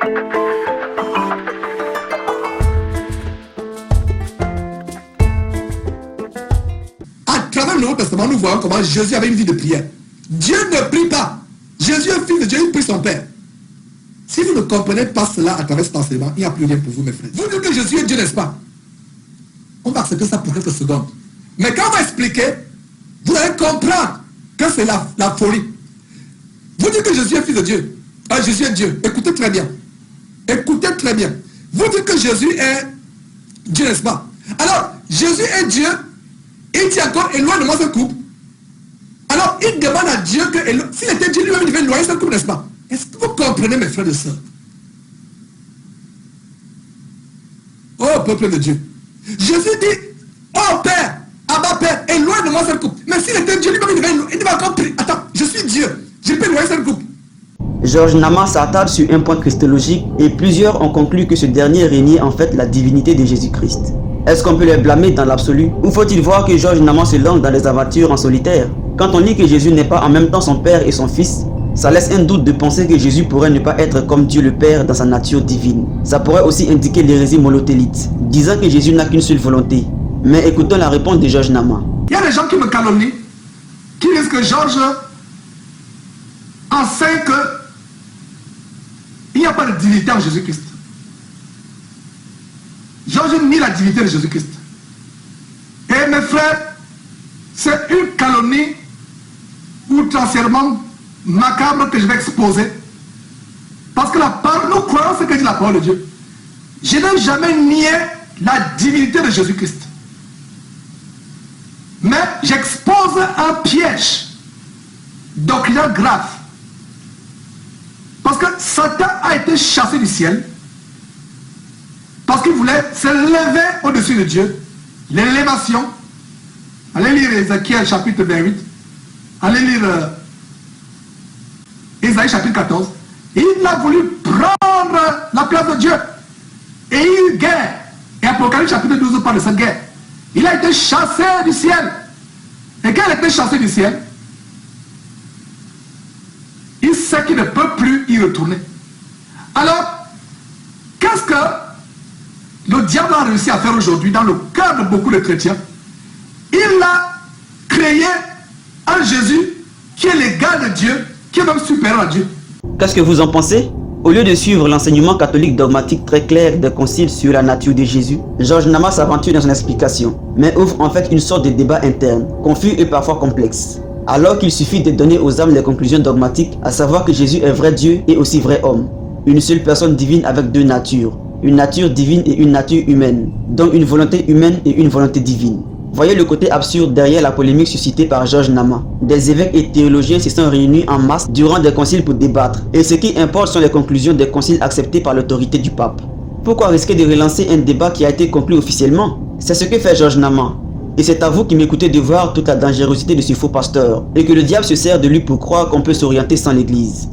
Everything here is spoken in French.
À travers le Nouveau Testament, nous voyons comment Jésus avait une vie de prière. Dieu ne prie pas. Jésus est fils de Dieu, il prie son Père. Si vous ne comprenez pas cela à travers cet enseignement, il n'y a plus rien pour vous, mes frères. Vous dites que Jésus est Dieu, n'est-ce pas? On va accepter ça pour quelques secondes. Mais quand on va expliquer, vous allez comprendre que c'est la folie. Vous dites que Jésus est fils de Dieu. Jésus est Dieu. Écoutez très bien. Écoutez très bien. Vous dites que Jésus est Dieu, n'est-ce pas? Alors, Jésus est Dieu. Il dit encore, éloigne-moi ce couple. Alors, il demande à Dieu que, s'il était Dieu lui-même, il devait éloigner ce couple, n'est-ce pas? Est-ce que vous comprenez, mes frères et sœurs? Oh, peuple de Dieu. Jésus dit, oh Père, Abba Père, éloigne-moi ce couple. Mais s'il était Dieu lui-même, il devait encore prier. Attends, je suis Dieu. Je peux éloigner ce couple. Georges Nama s'attarde sur un point christologique et plusieurs ont conclu que ce dernier régnait en fait la divinité de Jésus-Christ. Est-ce qu'on peut les blâmer dans l'absolu? Ou faut-il voir que Georges Nama se lance dans des aventures en solitaire? Quand on lit que Jésus n'est pas en même temps son Père et son Fils, ça laisse un doute de penser que Jésus pourrait ne pas être comme Dieu le Père dans sa nature divine. Ça pourrait aussi indiquer l'hérésie monothélique, disant que Jésus n'a qu'une seule volonté. Mais écoutons la réponse de Georges Nama. Il y a des gens qui me calomnient, qui disent que Georges enseigne qu'il n'y a pas de divinité en Jésus-Christ. Georges nie la divinité de Jésus-Christ. Et mes frères, c'est une calomnie outrancièrement macabre que je vais exposer. Parce que nous croyons ce que dit la parole de Dieu. Je n'ai jamais nié la divinité de Jésus-Christ. Mais j'expose un piège doctrinal grave. Parce que Satan a été chassé du ciel. Parce qu'il voulait se lever au-dessus de Dieu. L'élévation. Allez lire Ézéchiel chapitre 28. Allez lire Ésaïe chapitre 14. Il a voulu prendre la place de Dieu. Et il y a eu guerre. Et Apocalypse chapitre 12 parle de cette guerre. Il a été chassé du ciel. Et quand il a été chassé du ciel, il sait qu'il ne peut plus y retourner. Alors, qu'est-ce que le diable a réussi à faire aujourd'hui dans le cœur de beaucoup de chrétiens? Il a créé un Jésus qui est l'égal de Dieu, qui est même supérieur à Dieu. Qu'est-ce que vous en pensez? Au lieu de suivre l'enseignement catholique dogmatique très clair des conciles sur la nature de Jésus, Georges Nama s'aventure dans son explication, mais ouvre en fait une sorte de débat interne, confus et parfois complexe. Alors qu'il suffit de donner aux âmes les conclusions dogmatiques, à savoir que Jésus est vrai Dieu et aussi vrai homme. Une seule personne divine avec deux natures, une nature divine et une nature humaine, donc une volonté humaine et une volonté divine. Voyez le côté absurde derrière la polémique suscitée par Georges Nama. Des évêques et théologiens se sont réunis en masse durant des conciles pour débattre, et ce qui importe sont les conclusions des conciles acceptées par l'autorité du pape. Pourquoi risquer de relancer un débat qui a été conclu officiellement? C'est ce que fait Georges Nama. Et c'est à vous qui m'écoutez de voir toute la dangerosité de ce faux pasteur, et que le diable se sert de lui pour croire qu'on peut s'orienter sans l'église.